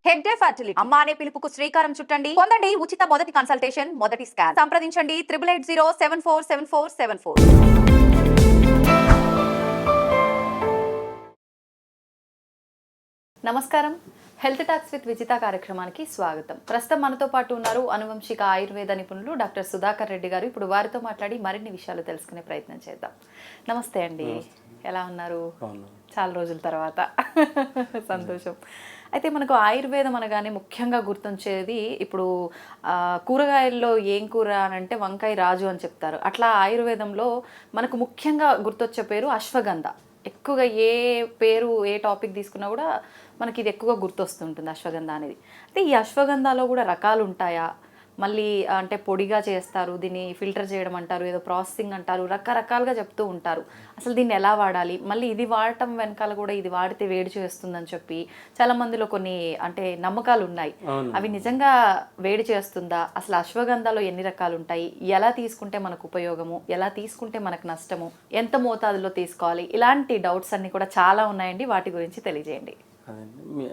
Hegde fertility అమ్మ అనే పిలుపుకు శ్రీకారం చుట్టండి. పొందండి ఉచిత మొదటి కన్సల్టేషన్, మొదటి స్కాన్. సంప్రదించండి 8880747474. నమస్కారం. హెల్త్ టాక్స్ విత్ విజిత కార్యక్రమానికి స్వాగతం. ప్రస్తుతం మనతో పాటు ఉన్నారు అనువంశిక ఆయుర్వేద నిపుణులు డాక్టర్ సుధాకర్ రెడ్డి గారు. ఇప్పుడు వారితో మాట్లాడి మరిన్ని విషయాలు తెలుసుకునే ప్రయత్నం చేద్దాం. నమస్తే అండి, ఎలా ఉన్నారు? చాలా రోజుల తర్వాత సంతోషం. అయితే మనకు ఆయుర్వేదం అనగానే ముఖ్యంగా గుర్తొచ్చేది ఇప్పుడు కూరగాయల్లో ఏం కూర అని అంటే వంకాయ రాజు అని చెప్తారు. అట్లా ఆయుర్వేదంలో మనకు ముఖ్యంగా గుర్తొచ్చే పేరు అశ్వగంధ. ఎక్కువగా ఏ పేరు ఏ టాపిక్ తీసుకున్నా కూడా మనకి ఇది ఎక్కువగా గుర్తొస్తుంటుంది అశ్వగంధ అనేది. అయితే ఈ అశ్వగంధలో కూడా రకాలు ఉంటాయా? మళ్ళీ అంటే పొడిగా చేస్తారు, దీన్ని ఫిల్టర్ చేయడం అంటారు, ఏదో ప్రాసెసింగ్ అంటారు, రకరకాలుగా చెప్తూ ఉంటారు. అసలు దీన్ని ఎలా వాడాలి, మళ్ళీ ఇది వాడటం వెనకాల కూడా ఇది వాడితే వేడి చేస్తుందని చెప్పి చాలా మందిలో కొన్ని అంటే నమ్మకాలు ఉన్నాయి. అవి నిజంగా వేడి చేస్తుందా? అసలు అశ్వగంధలో ఎన్ని రకాలు ఉంటాయి, ఎలా తీసుకుంటే మనకు ఉపయోగము, ఎలా తీసుకుంటే మనకు నష్టము, ఎంత మోతాదులో తీసుకోవాలి, ఇలాంటి డౌట్స్ అన్ని కూడా చాలా ఉన్నాయండి. వాటి గురించి తెలియజేయండి. అదండి,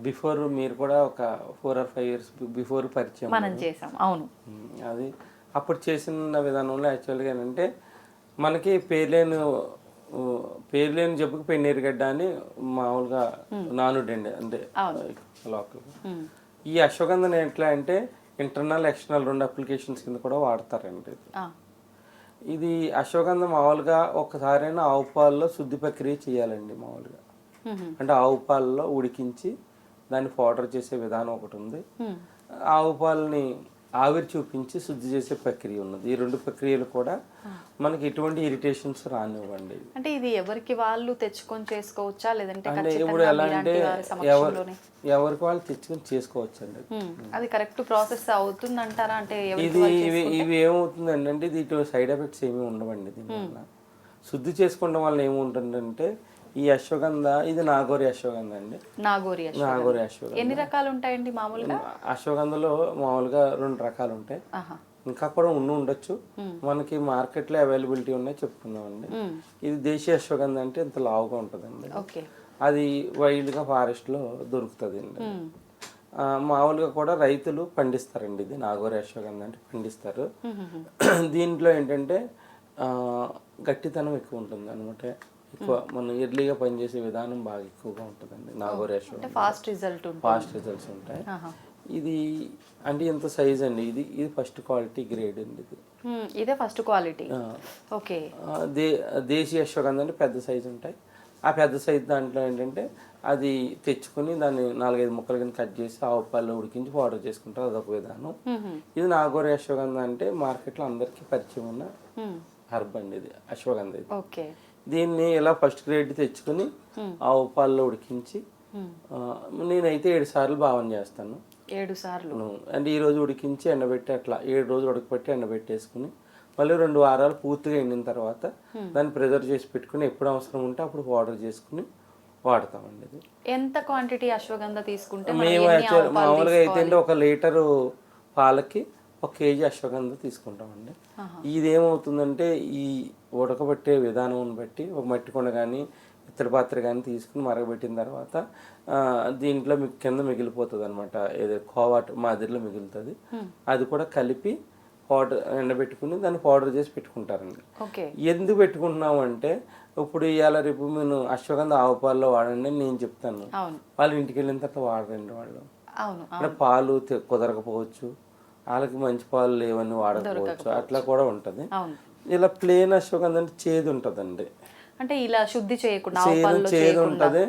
బిఫోర్ మీరు కూడా ఒక 4 or 5 years బిఫోర్ పరిచయం మనం చేసాం. అవును, అది అప్పుడు చేసిన విధానంలో యాక్చువల్గా ఏంటంటే మనకి పేర్లేని జబ్బుకి పెన్నీరుగడ్డ అని మామూలుగా నానుడండి అంటే లోకల్గా. ఈ అశ్వగంధను ఎట్లా అంటే ఇంటర్నల్ ఎక్స్టర్నల్ 2 అప్లికేషన్స్ కింద కూడా వాడతారండి. ఇది అశ్వగంధ మామూలుగా ఒకసారైనా ఆవు పాలలో శుద్ధి ప్రక్రియ చేయాలండి. మామూలుగా అంటే ఆవు పాలలో ఉడికించి దాన్ని పౌడర్ చేసే విధానం ఒకటి ఉంది. ఆవు పాలని ఆవిరి చూపించి శుద్ధి చేసే ప్రక్రియ ఉన్నది. ఈ 2 ప్రక్రియలు కూడా మనకి ఎటువంటి ఇరిటేషన్స్ రానివ్వండి. అంటే ఇది ఎవరికి వాళ్ళు తెచ్చుకొని చేసుకోవచ్చా, లేదంటే అంటే ఇప్పుడు ఎలా అంటే ఎవరికి వాళ్ళు తెచ్చుకొని చేసుకోవచ్చు అండి. అది కరెక్ట్ ప్రాసెస్ అవుతుంది అంటారా? అంటే ఇవి ఏమవుతుందండి అంటే ఇది సైడ్ ఎఫెక్ట్స్ ఏమి ఉండవండి. దీనివల్ల శుద్ధి చేసుకోవడం వల్ల ఏముంటుందంటే ఈ అశ్వగంధ ఇది నాగోరి అశ్వగంధ అండి. నాగోరి అశ్వగంధ ఎన్ని రకాలు ఉంటాయండి మామూలుగా? అశ్వగంధలో మామూలుగా 2 రకాలు ఉంటాయి, ఇంకా కూడా ఉండొచ్చు. మనకి మార్కెట్ లో అవైలబిలిటీ ఉన్నాయి చెప్పుకుందాం అండి. ఇది దేశీయ అశ్వగంధ అంటే ఇంత లావుగా ఉంటుందండి. అది వైల్డ్ గా ఫారెస్ట్ లో దొరుకుతుంది అండి. మామూలుగా కూడా రైతులు పండిస్తారండి. ఇది నాగోరి అశ్వగంధ అంటే పండిస్తారు. దీంట్లో ఏంటంటే గట్టితనం ఎక్కువ ఉంటుంది అనమాట. ఎక్కువ మనం ఎర్లీగా పనిచేసే విధానం బాగా ఎక్కువగా ఉంటుందండి నాగోరి అశ్వగంధ. ఫాస్ట్ రిజల్ట్స్ ఉంటాయి. ఇది అంటే ఇంత సైజ్ అండి. ఇది ఫస్ట్ క్వాలిటీ గ్రేడ్ అండి. ఇదే ఫస్ట్ క్వాలిటీ. ఓకే. దేశీయ అశ్వగంధ అంటే పెద్ద సైజు ఉంటాయి. ఆ పెద్ద సైజు దాంట్లో ఏంటంటే అది తెచ్చుకుని దాన్ని 4-5 ముక్కలు కింద కట్ చేసి ఆవు పాలలో ఉడికించి పౌడర్ చేసుకుంటారు. అదొక విధానం. ఇది నాగోరి అశ్వగంధ అంటే మార్కెట్లో అందరికీ పరిచయం ఉన్న హర్బ్ అండి. ఇది అశ్వగంధ. ఇది దీన్ని ఇలా ఫస్ట్ గ్రేడ్ తెచ్చుకుని ఆవు పాలలో ఉడికించి నేనైతే 7 సార్లు భావన చేస్తాను. 7 సార్లు అంటే ఈ రోజు ఉడికించి ఎండబెట్టి అట్లా 7 రోజులు ఉడకపెట్టి ఎండబెట్టేసుకుని మళ్ళీ 2 వారాలు పూర్తిగా ఎండిన తర్వాత దాన్ని ప్రిజర్వ్ చేసి పెట్టుకుని ఎప్పుడు అవసరం ఉంటే అప్పుడు పౌడర్ చేసుకుని వాడతామండి. ఇది ఎంత క్వాంటిటీ అశ్వగంధ తీసుకుంటే మేము మామూలుగా అయితే 1 లీటరు పాలకి 1 కేజీ అశ్వగంధ తీసుకుంటామండి. ఇదేమవుతుందంటే ఈ ఉడకబెట్టే విధానం బట్టి ఒక మట్టి కొండ కానీ ఇత్తడి పాత్ర కానీ తీసుకుని మరగబెట్టిన తర్వాత దీంట్లో మీకు కింద మిగిలిపోతుంది అనమాట. ఏదో కోవాట్ మాదిరిలో మిగులుతుంది. అది కూడా కలిపి పౌడర్ ఎండబెట్టుకుని దాన్ని పౌడర్ చేసి పెట్టుకుంటారండి. ఎందుకు పెట్టుకుంటున్నాము అంటే ఇప్పుడు ఇవాళ రేపు నేను అశ్వగంధ ఆవు పాలలో వాడండి అని నేను చెప్తాను. వాళ్ళు ఇంటికి వెళ్ళిన తర్వాత వాడరండి. వాళ్ళు అంటే పాలు కుదరకపోవచ్చు, వాళ్ళకి మంచి పాలు లేవని వాడకపోవచ్చు, అట్లా కూడా ఉంటుంది. ఇలా ప్లేన్ అశ్వగంధ అంటే చేదు ఉంటుందండి. అంటే ఇలా శుద్ధి చేయకుండా చేదు ఉంటుంది.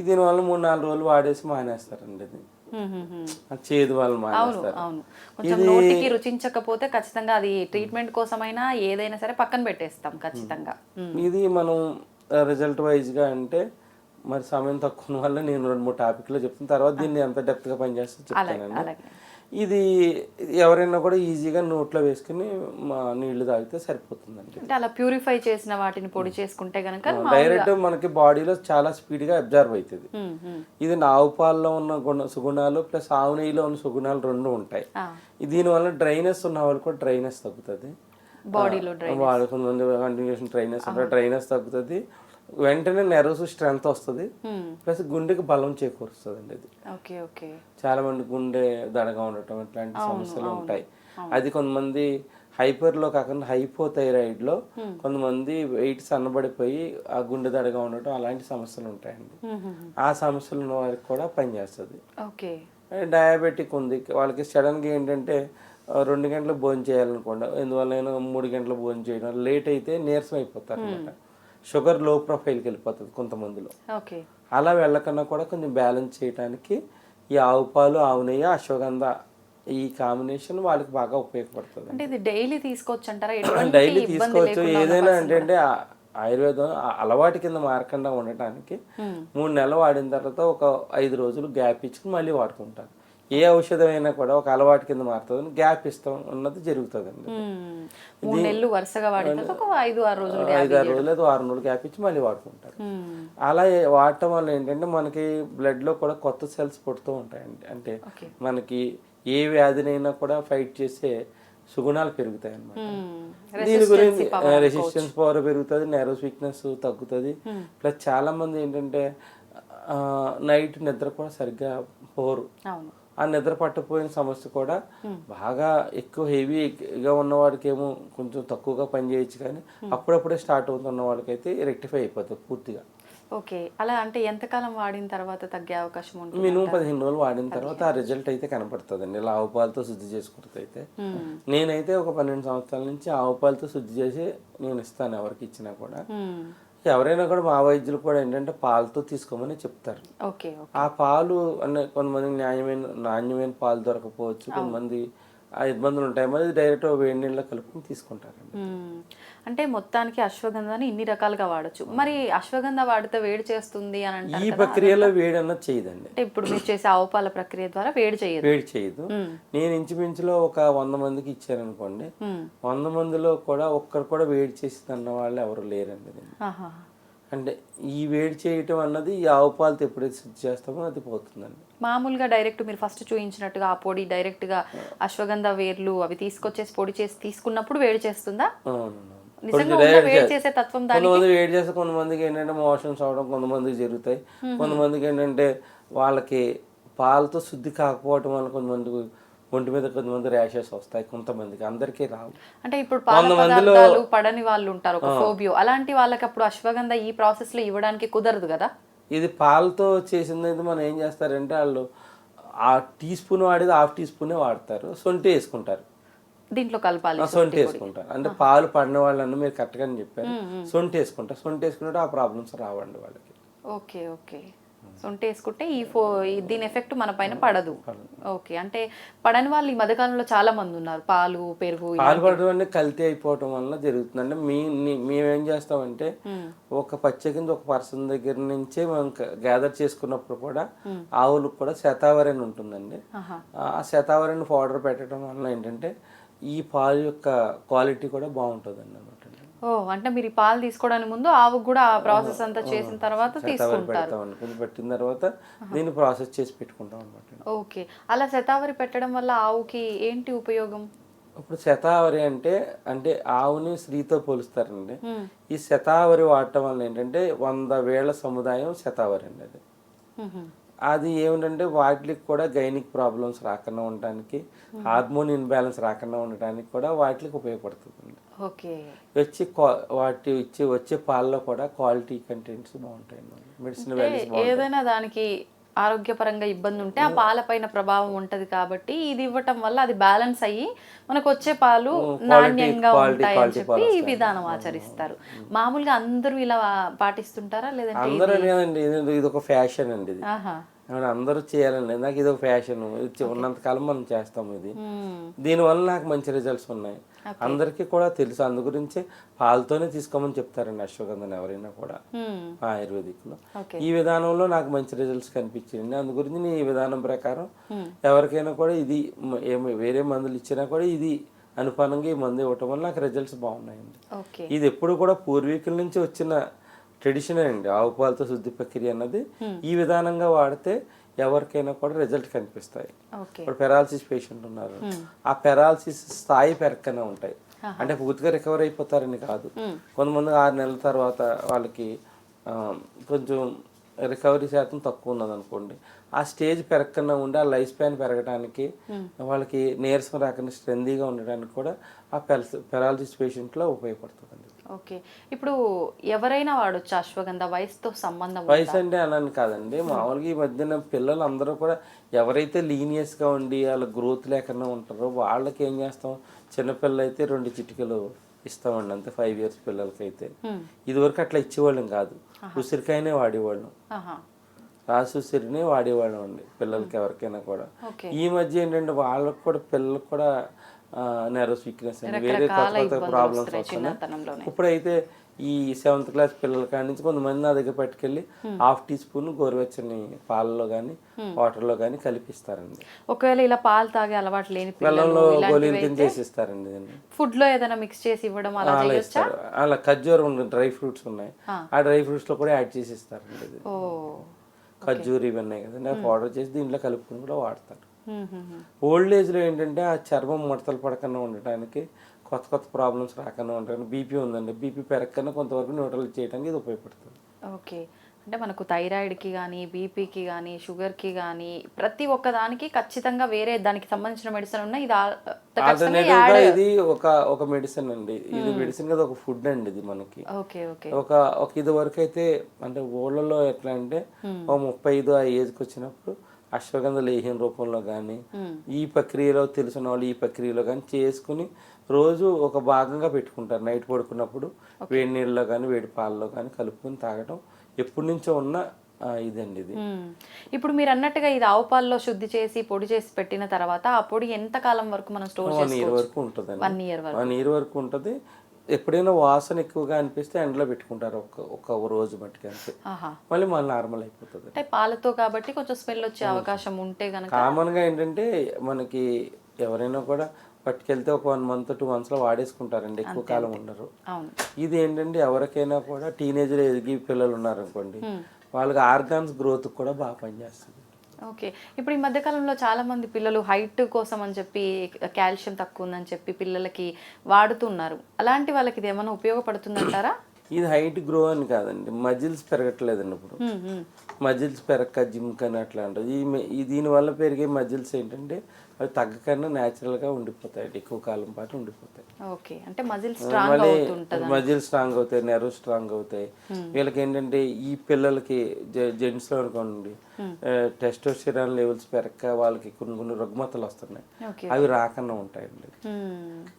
దీనివల్ల 3-4 రోజులు వాడేసి మానేస్తారండి. ఇది చేదు వాళ్ళు మానేస్తారు. కొంచెం నోటికి రుచించకపోతే ఖచ్చితంగా అది ట్రీట్మెంట్ కోసమైనా ఏదైనా సరే పక్కన పెట్టేస్తాం ఖచ్చితంగా. ఇది మనం రిజల్ట్ వైజ్ గా అంటే మరి సమయం తక్కువ వల్ల నేను 2-3 టాపిక్లో చెప్తాను. తర్వాత దీన్ని ఎంత డెప్త్ గా పనిచేస్తే చెప్తానండి. ఇది ఎవరైనా కూడా ఈజీగా నోట్లో వేసుకుని నీళ్లు తాగితే సరిపోతుందండి. అలా ప్యూరిఫై చేసిన వాటిని పొడి చేసుకుంటే గనక డైరెక్ట్ మనకి బాడీలో చాలా స్పీడ్ గా అబ్జర్వ్ అవుతుంది. ఇది ఆవు పాలలో ఉన్న సుగుణాలు ప్లస్ ఆవు నెయ్యిలో ఉన్న సుగుణాలు 2 ఉంటాయి. దీనివల్ల డ్రైనెస్ ఉన్న వాళ్ళు కూడా డ్రైనెస్ తగ్గుతుంది. బాడీలో కంటిన్యూషన్ డ్రైనెస్ తగ్గుతుంది. వెంటనే నెర్వ్స్ స్ట్రెంగ్త్ వస్తుంది, ప్లస్ గుండెకి బలం చేకూరుస్తుంది అండి ఇది. Okay okay. చాలా మంది గుండె దడగా ఉండటం ఇట్లాంటి సమస్యలు ఉంటాయి. అది కొంతమంది హైపర్లో కాకుండా హైపోథైరాయిడ్లో కొంతమంది వెయిట్ సన్నబడిపోయి ఆ గుండె దడగా ఉండటం అలాంటి సమస్యలు ఉంటాయండి. ఆ సమస్యలు ఉన్న వారికి కూడా పనిచేస్తుంది. ఓకే. డయాబెటిక్ ఉంది వాళ్ళకి సడన్గా ఏంటంటే 2 గంటలకు భోజనం చేయాలనుకోండి, ఎందువల్ల 3 గంటలకు భోజనం చేయడం లేట్ అయితే నీరసం అయిపోతారు అనమాట. షుగర్ లో ప్రొఫైల్కి వెళ్ళిపోతుంది కొంతమందిలో. ఓకే. అలా వెళ్ళకన్నా కూడా కొంచెం బ్యాలెన్స్ చేయడానికి ఈ ఆవు పాలు, ఆవు నెయ్యి, అశ్వగంధ ఈ కాంబినేషన్ వాళ్ళకి బాగా ఉపయోగపడుతుంది. అంటే ఇది డైలీ తీసుకోవచ్చు అంటారా? డైలీ తీసుకోవచ్చు. ఏదైనా అంటే ఆయుర్వేదం అలవాటు కింద మారకుండా ఉండటానికి 3 నెలలు వాడిన తర్వాత ఒక 5 రోజులు గ్యాప్ ఇచ్చుకుని మళ్ళీ వాడుకుంటారు. ఏ ఔషధం అయినా కూడా ఒక అలవాటు కింద మారుతుంది, గ్యాప్ ఇస్తాం అన్నది జరుగుతుందండి. 3 నెలలు వరుసగా వాడిన తర్వాత ఒక 5-6 రోజులు 5-6 రోజులు లేదా 6 రోజులు గ్యాప్ ఇచ్చి మళ్ళీ వాడుకుంటారు. అలా వాడటం వల్ల ఏంటంటే మనకి బ్లడ్ లో కూడా కొత్త సెల్స్ పుడుతూ ఉంటాయండి. అంటే మనకి ఏ వ్యాధినైనా కూడా ఫైట్ చేసే సుగుణాలు పెరుగుతాయి అన్నమాట. దీని గురించి రెసిస్టెన్స్ పవర్ పెరుగుతుంది, నెర్వస్ వీక్నెస్ తగ్గుతుంది. ప్లస్ చాలా మంది ఏంటంటే నైట్ నిద్ర కూడా సరిగ్గా పోరు. ఆ నిద్ర పట్టకపోయిన సమస్య కూడా బాగా ఎక్కువ హెవీగా ఉన్నవాడికి ఏమో కొంచెం తక్కువగా పని చేయొచ్చు, కానీ అప్పుడప్పుడే స్టార్ట్ అవుతున్న వాళ్ళకైతే రెక్టిఫై అయిపోతుంది పూర్తిగా. ఓకే. అలా అంటే ఎంతకాలం వాడిన తర్వాత తగ్గే అవకాశం ఉంటుంది? మినిమం 15 రోజులు వాడిన తర్వాత ఆ రిజల్ట్ అయితే కనపడుతుందండి. ఇలా ఆవు పాలతో శుద్ధి చేసుకుంటే అయితే నేనైతే ఒక 12 సంవత్సరాల నుంచి ఆవు పాలతో శుద్ధి చేసి నేను ఇస్తాను ఎవరికి ఇచ్చినా కూడా. ఎవరైనా కూడా మా వైద్యులు కూడా ఏంటంటే పాలతో తీసుకోమని చెప్తారు. ఆ పాలు అనే కొంతమంది నాణ్యమైన పాలు దొరకపోవచ్చు, కొంతమంది ఆ ఇబ్బందులు ఉంటాయి, మరి డైరెక్ట్ వేడి నీళ్ళలో కలుపుకొని తీసుకుంటారండి. అంటే మొత్తానికి అశ్వగంధాని ఇన్ని రకాలుగా వాడచ్చు. మరి అశ్వగంధ వాడితే వేడి చేస్తుంది అని అంటారు. ఈ ప్రక్రియలో వేడి అన్నది చేయదండి. అంటే ఇప్పుడు మీరు చేసే ఆవు పాల ప్రక్రియ ద్వారా వేడి చేయదు. నేను ఇంచుమించులో ఒక 100 మందికి ఇచ్చాను అనుకోండి, 100 మందిలో కూడా ఒక్కరు కూడా వేడి చేసింది అన్న వాళ్ళు ఎవరు లేరండి. అంటే ఈ వేడి చేయటం అన్నది ఈ ఆవు పాలతో ఎప్పుడైతే శుద్ధి చేస్తామో అది పోతుందండి. మామూలుగా డైరెక్ట్ మీరు ఫస్ట్ చూపించినట్టుగా ఆ పొడి డైరెక్ట్ గా అశ్వగంధ వేర్లు అవి తీసుకొచ్చేసి పొడి చేసి తీసుకున్నప్పుడు వేడి చేస్తుందా? వేడి చేసే తత్వం కొంతమంది వేడి చేస్తే కొంతమందికి ఏంటంటే మోషన్స్ అవడం కొంతమందికి జరుగుతాయి. కొంతమందికి ఏంటంటే వాళ్ళకి పాలతో శుద్ధి కాకపోవటం వల్ల కొంతమందికి ఒంటి మీద కొంతమంది ర్యాషెస్ వస్తాయి, కొంతమందికి, అందరికీ రావు. అంటే ఇప్పుడు పాల పదార్థాలు పడని వాళ్ళు ఉంటారు, ఒక ఫోబియో, అలాంటి వాళ్ళకి అప్పుడు అశ్వగంధ ఈ ప్రాసెస్ లో ఇవ్వడానికి కుదరదు కదా. ఇది పాలతో చేసింది మనం ఏం చేస్తారంటే వాళ్ళు ఆ టీ స్పూన్ వాడేది 1/2 టీ స్పూనే వాడతారు, సొంటి వేసుకుంటారు దీంట్లో కలపాలి. సొంటి వేసుకుంటారు అంటే పాలు పడిన వాళ్ళని మీరు కరెక్ట్గా చెప్పారు, సొంటి వేసుకుంటారు. సొంటి వేసుకుంటే ఆ ప్రాబ్లమ్స్ రావండి వాళ్ళకి. Okay okay. సొంటి వేసుకుంటే దీని ఎఫెక్ట్ మన పైన పడదు. ఓకే. అంటే పడని వాళ్ళు ఈ మధ్యకాలంలో చాలా మంది ఉన్నారు, పాలు పెరుగు పడడం అంటే కల్తీ అయిపోవటం వల్ల జరుగుతుంది. అంటే మేమేం చేస్తామంటే ఒక పచ్చకింద ఒక పర్సన్ దగ్గర నుంచే మనం గ్యాదర్ చేసుకున్నప్పుడు కూడా ఆవులకు కూడా శతావరి అని ఉంటుందండి. ఆ శతావరిని పౌడర్ పెట్టడం వల్ల ఏంటంటే ఈ పాలు యొక్క క్వాలిటీ కూడా బాగుంటుందండి అన్నమాట. అంటే మీరు పాలు తీసుకోవడానికి ముందు ఆవుకు కూడా ఆ ప్రాసెస్ అంతా చేసిన తర్వాత తీసుకుంటారు. పెట్టిన తర్వాత దీన్ని ప్రాసెస్ చేసి పెట్టుకుంటాం అన్నమాట. ఓకే. అలా శతావరి పెట్టడం వల్ల ఆవుకి ఏంటి ఉపయోగం? ఇప్పుడు శతావరి అంటే ఆవుని స్త్రీతో పోలుస్తారండి. ఈ శతావరి వాడటం వల్ల ఏంటంటే 100 వేళ్ల సముదాయం శతావరి అండి. అది ఏమిటంటే వాటికి కూడా గైనిక్ ప్రాబ్లమ్స్ రాకుండా ఉండటానికి, హార్మోన్ ఇన్బ్యాలెన్స్ రాకుండా ఉండటానికి కూడా వాటికి ఉపయోగపడుతుంది. వచ్చే పాలలో కూడా క్వాలిటీ కంటెంట్స్ బాగుంటాయి, మెడిసిన్ వాల్యూస్ బాగుంటాయి. ఏదైనా దానికి ఆరోగ్యపరంగా ఇబ్బంది ఉంటే ఆ పాల పైన ప్రభావం ఉంటది కాబట్టి ఇది ఇవ్వటం వల్ల అది బ్యాలెన్స్ అయ్యి మనకు వచ్చే పాలు నాణ్యంగా ఉంటాయి అని చెప్పి ఈ విధానం ఆచరిస్తారు. మామూలుగా అందరూ ఇలా పాటిస్తుంటారా లేదంటే? అందరూ లేదండి, ఇది ఒక ఫ్యాషన్ అండి. ఇది అందరూ చేయాలండి, నాకు ఇది ఒక ఫ్యాషన్, ఉన్నంతకాలం మనం చేస్తాము. ఇది దీనివల్ల నాకు మంచి రిజల్ట్స్ ఉన్నాయి, అందరికీ కూడా తెలుసు. అందు గురించి పాలతోనే తీసుకోమని చెప్తారండి అశ్వగంధని ఎవరైనా కూడా ఆయుర్వేదిక్ లో. ఈ విధానంలో నాకు మంచి రిజల్ట్స్ కనిపించింది. అందు గురించి నేను ఈ విధానం ప్రకారం ఎవరికైనా కూడా ఇది వేరే మందులు ఇచ్చినా కూడా ఇది అనుపానంగా ఈ మందు ఇవ్వటం వల్ల నాకు రిజల్ట్స్ బాగున్నాయండి. ఇది ఎప్పుడు కూడా పూర్వీకుల నుంచి వచ్చిన ట్రెడిషన్ అండి. ఆవు పాలతో శుద్ధి ప్రక్రియ అన్నది ఈ విధానంగా వాడితే ఎవరికైనా కూడా రిజల్ట్ కనిపిస్తాయి. ఇప్పుడు పెరాలసిస్ పేషెంట్ ఉన్నారు, ఆ పెరాలసిస్ స్థాయి పెరక్కనే ఉంటాయి. అంటే పూర్తిగా రికవర్ అయిపోతారని కాదు, కొంతమంది 6 నెలల తర్వాత వాళ్ళకి కొంచెం రికవరీ శాతం తక్కువ ఉన్నది అనుకోండి, ఆ స్టేజ్ పెరగకుండా ఉండి ఆ లైఫ్ స్పాన్ పెరగడానికి, వాళ్ళకి నీరసం రాకుండా స్ట్రెందీగా ఉండడానికి కూడా ఆ పెరాలసిస్ పేషెంట్లో ఉపయోగపడుతుందండి. ఓకే. ఇప్పుడు ఎవరైనా వాడొచ్చు అశ్వగంధ, వయసుతో సంబంధం వయసు ఉందా? అంటే అలాని కాదండి, మామూలుగా ఈ మధ్యన పిల్లలు అందరూ కూడా ఎవరైతే లీనియస్గా ఉండి వాళ్ళ గ్రోత్ లేకుండా ఉంటారో వాళ్ళకి ఏం చేస్తాం, చిన్నపిల్లలు అయితే 2 చిటికలు ఇస్తామండి అంతే, 5 years పిల్లలకైతే. ఇదివరకు అట్లా ఇచ్చేవాళ్ళం కాదు, ఉసిరికాయనే వాడేవాళ్ళం, ఆహా. రాసి ఉసిరినే వాడేవాళ్ళం అండి పిల్లలకి ఎవరికైనా కూడా. ఓకే. ఈ మధ్య ఏంటంటే వాళ్ళకి కూడా పిల్లలకు కూడా నెర్వస్ వీక్నెస్ అండి, వేరే రకరకాల కొత్త కొత్త ఇబ్బందులు ప్రాబ్లమ్స్ వస్తున్నాయి వస్తున్నాయి. చిన్నతనంలోనే. ఇప్పుడైతే ఈ 7th class పిల్లల కాడి నుంచి కొంతమంది నా దగ్గర పట్టుకెళ్ళి 1/2 teaspoon గోరువెచ్చని పాలలో కానీ వాటర్లో కానీ కలిపిస్తారండి. ఒకవేళ ఇలా పాలు తాగే అలవాటు లేని పిల్లలు బెల్లంలో గోళీలు కింద ఇలాంటివైతే చేసిస్తారండి దీన్ని. ఫుడ్ లో ఏదైనా మిక్స్ చేసి ఇవ్వడం అలా అలా చేయొచ్చా? ఇస్తారు. అలా ఖర్జూరం ఉంది, డ్రై ఫ్రూట్స్ ఉన్నాయి, ఆ డ్రై ఫ్రూట్స్లో కూడా యాడ్ చేసి ఇస్తారండి ఇది. ఓ. ఖర్జూరు ఇవి ఉన్నాయి కదండి, పౌడర్ చేసి దీంట్లో కలుపుకొని కూడా వాడతారు. మ్మ్. ఓల్డ్ ఏజ్లో ఏంటంటే ఆ చర్మం ముడతలు పడకుండా ఉండటానికి, కొత్త కొత్త ప్రాబ్లమ్స్ రాకుండా ఉండడానికి, బీపీ ఉందండి, బీపీ పెరగకుండా కొంతవరకు న్యూట్రల్ చేయడానికి ఇది ఉపయోగపడుతుంది. ఓకే. అంటే మనకు థైరాయిడ్కి కానీ, బీపీకి కానీ, షుగర్కి కానీ ప్రతి ఒక్క దానికి ఖచ్చితంగా వేరే దానికి సంబంధించిన మెడిసిన్ ఉన్నాయి. ఇది ఆల్టర్నేటివ్ గా ఇది ఒక మెడిసిన్ అండి, ఇది మెడిసిన్ కదా, ఒక ఫుడ్ అండి ఇది మనకి. ఓకే. ఓకే. ఒక ఇది వరకు అయితే అంటే ఊళ్ళలో ఎట్లా అంటే ఒక 35 ఆ ఏజ్కి వచ్చినప్పుడు అశ్వగంధ లేహ్యం రూపంలో కానీ, ఈ ప్రక్రియలో తెలిసిన వాళ్ళు ఈ ప్రక్రియలో కానీ చేసుకుని రోజు ఒక భాగంగా పెట్టుకుంటారు. నైట్ పడుకున్నప్పుడు వేడి నీళ్ళలో కానీ వేడి పాలలో కానీ కలుపుకొని తాగడం ఎప్పటి నుంచో ఉన్న ఇదండి ఇది. ఇప్పుడు మీరు అన్నట్టుగా ఇది ఆవు పాలలో శుద్ధి చేసి పొడి చేసి పెట్టిన తర్వాత ఆ పొడి ఎంత కాలం వరకు మనం స్టోర్ 1 year వరకు ఉంటుందండి. 1 year వరకు. 1 year వరకు ఉంటుంది. ఎప్పుడైనా వాసన ఎక్కువగా అనిపిస్తే ఎండలో పెట్టుకుంటారు ఒక రోజు మట్టుకు అంతే, మళ్ళీ నార్మల్ అయిపోతుంది. అంటే పాలతో కాబట్టి కొంచెం స్మెల్ వచ్చే అవకాశం ఉంటే గనక కామన్గా ఏంటంటే మనకి ఎవరైనా కూడా పట్టుకెళ్తే ఒక 1 month 2 months వాడేసుకుంటారండి, ఎక్కువ కాలం ఉండరు. ఇది ఏంటంటే ఎవరికైనా కూడా టీనేజ్లో ఎదిగి పిల్లలు ఉన్నారనుకోండి, వాళ్ళకి ఆర్గాన్స్ గ్రోత్ కూడా బాగా పనిచేస్తుంది. ఓకే. ఇప్పుడు ఈ మధ్య కాలంలో చాలా మంది పిల్లలు హైట్ కోసం అని చెప్పి కాల్షియం తక్కువ ఉందని చెప్పి పిల్లలకి వాడుతున్నారు. అలాంటి వాళ్ళకి ఇది ఏమైనా ఉపయోగపడుతుందంటారా? ఇది హైట్ గ్రో అని కాదండి, మజిల్స్ పెరగట్లేదండి ఇప్పుడు. మజిల్స్ పెరగక జిమ్ కానీ అట్లా ఉంటుంది. దీనివల్ల పెరిగే మజిల్స్ ఏంటంటే అవి తగ్గకన్నా న్యాచురల్గా ఉండిపోతాయి, ఎక్కువ కాలం పాటు ఉండిపోతాయి. ఓకే. అంటే మజిల్ స్ట్రాంగ్ అవుతుంటది, మజిల్ స్ట్రాంగ్ అవుతాయి, నెర్వ్ స్ట్రాంగ్ అవుతాయి. వీళ్ళకి ఏంటంటే ఈ పిల్లలకి జెంట్స్లో అనుకోండి టెస్టోస్టెరాన్ లెవెల్స్ పెరగక వాళ్ళకి కొన్ని రుగ్మతలు వస్తున్నాయి, అవి రాకుండా ఉంటాయండి.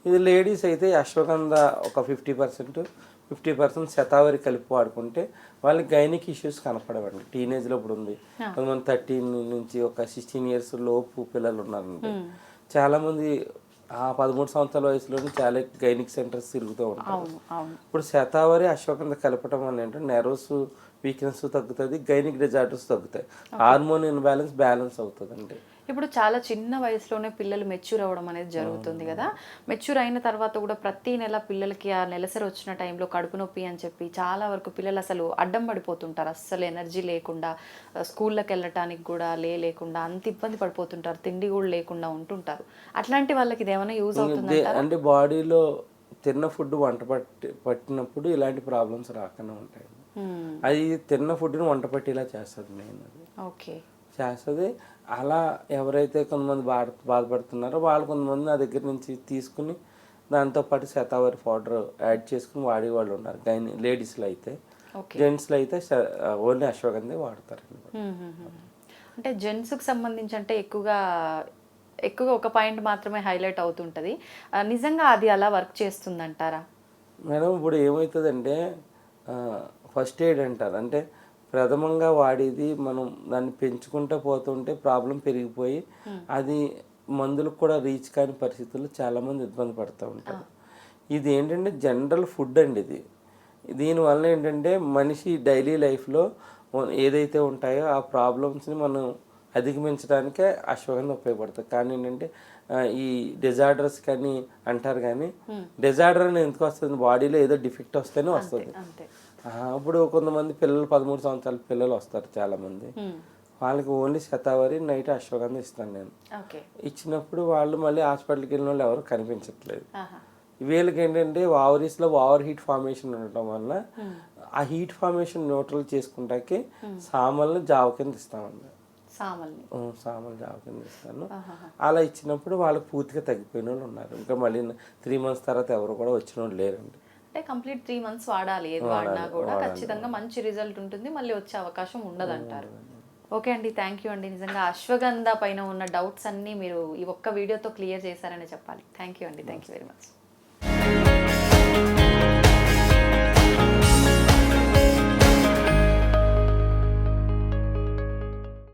ఇది లేడీస్ అయితే అశ్వగంధ ఒక 50% శతావరి కలిపి వాడుకుంటే వాళ్ళకి గైనిక్ ఇష్యూస్ కనపడవండి. టీనేజ్లో ఇప్పుడు ఉంది, కొంతమంది 13 నుంచి ఒక 16 years లోపు పిల్లలు ఉన్నారండి. చాలామంది ఆ 13 సంవత్సరాల వయసులోనే చాలా గైనిక్ సెంటర్స్ తిరుగుతూ ఉంటారు. ఇప్పుడు శతావరి అశ్వగంధ కలపడం వల్ల ఏంటంటే నెర్వస్ వీక్నెస్ తగ్గుతుంది, గైనిక్ డిజార్డర్స్ తగ్గుతాయి, హార్మోన్ బ్యాలెన్స్ అవుతుందండి. ఇప్పుడు చాలా చిన్న వయసులోనే పిల్లలు మెచ్యూర్ అవ్వడం అనేది జరుగుతుంది కదా. మెచ్యూర్ అయిన తర్వాత కూడా ప్రతి నెల పిల్లలకి ఆ నెలసరి వచ్చిన టైంలో కడుపు నొప్పి అని చెప్పి చాలా వరకు పిల్లలు అసలు అడ్డం పడిపోతుంటారు, అస్సలు ఎనర్జీ లేకుండా స్కూళ్ళకి వెళ్ళటానికి కూడా లేకుండా అంత ఇబ్బంది పడిపోతుంటారు, తిండి కూడా లేకుండా ఉంటుంటారు. అట్లాంటి వాళ్ళకి ఇది ఏమైనా యూజ్ అవుతుంది అంటే బాడీలో తిన్న ఫుడ్ వంట పట్టినప్పుడు ఇలాంటి ప్రాబ్లమ్స్ రాకుండా ఉంటాయి. అది తిన్న ఫుడ్ని వంట పట్టేలా చేస్తుంది మెయిన్ అది. ఓకే. చేస్తుంది. అలా ఎవరైతే కొంతమంది బాధపడుతున్నారో వాళ్ళు కొంతమంది నా దగ్గర నుంచి తీసుకుని దాంతోపాటు శతావరి పౌడర్ యాడ్ చేసుకుని వాడేవాళ్ళు ఉన్నారు. లేడీస్లో అయితే, జెంట్స్లో అయితే ఓన్లీ అశ్వగంధే వాడతారండి. అంటే జెంట్స్కి సంబంధించి అంటే ఎక్కువగా ఒక పాయింట్ మాత్రమే హైలైట్ అవుతుంటుంది, నిజంగా అది అలా వర్క్ చేస్తుందంటారా మేడం? ఇప్పుడు ఏమవుతుందంటే ఫస్ట్ ఎయిడ్ అంటారు, అంటే ప్రథమంగా వాడేది మనం దాన్ని పెంచుకుంటూ పోతుంటే ప్రాబ్లం పెరిగిపోయి అది మందులకు కూడా రీచ్ కాని పరిస్థితుల్లో చాలామంది ఇబ్బంది పడుతూ ఉంటారు. ఇది ఏంటంటే జనరల్ ఫుడ్ అండి ఇది. దీనివల్ల ఏంటంటే మనిషి డైలీ లైఫ్లో ఏదైతే ఉంటాయో ఆ ప్రాబ్లమ్స్ని మనం అధిగమించడానికే అశ్వగంధ ఉపయోగపడుతుంది. కానీ ఏంటంటే ఈ డిజార్డర్స్ కానీ అంటారు, కానీ డిజార్డర్ అని ఎందుకు వస్తుంది, బాడీలో ఏదో డిఫెక్ట్ వస్తేనే వస్తుంది. ఇప్పుడు కొంతమంది పిల్లలు 13 సంవత్సరాల పిల్లలు వస్తారు చాలామంది, వాళ్ళకి ఓన్లీ శతావరి నైట్ అశ్వగంధ ఇస్తాను నేను. ఇచ్చినప్పుడు వాళ్ళు మళ్ళీ హాస్పిటల్కి వెళ్ళిన వాళ్ళు ఎవరు కనిపించట్లేదు. వీళ్ళకి ఏంటంటే ఓవరీస్లో ఓవర్ హీట్ ఫార్మేషన్ ఉండటం వల్ల ఆ హీట్ ఫార్మేషన్ న్యూట్రల్ చేసుకుంటాకే సామల్ని జావ కింద ఇస్తామండి. సామల్ని సామలు జావ కింద ఇస్తాను. అలా ఇచ్చినప్పుడు వాళ్ళకి పూర్తిగా తగ్గిపోయిన వాళ్ళు ఉన్నారు. ఇంకా మళ్ళీ 3 months తర్వాత ఎవరు కూడా వచ్చిన వాళ్ళు లేరండి. అంటే కంప్లీట్ 3 months వాడాలి, ఏది వాడినా కూడా ఖచ్చితంగా మంచి రిజల్ట్ ఉంటుంది, మళ్ళీ వచ్చే అవకాశం ఉండదంటారు. ఓకే అండి, థ్యాంక్ యూ అండి. నిజంగా అశ్వగంధ పైన ఉన్న డౌట్స్ అన్నీ మీరు ఈ ఒక్క వీడియోతో క్లియర్ చేశారని చెప్పాలి. థ్యాంక్ యూ అండి, థ్యాంక్ యూ వెరీ మచ్.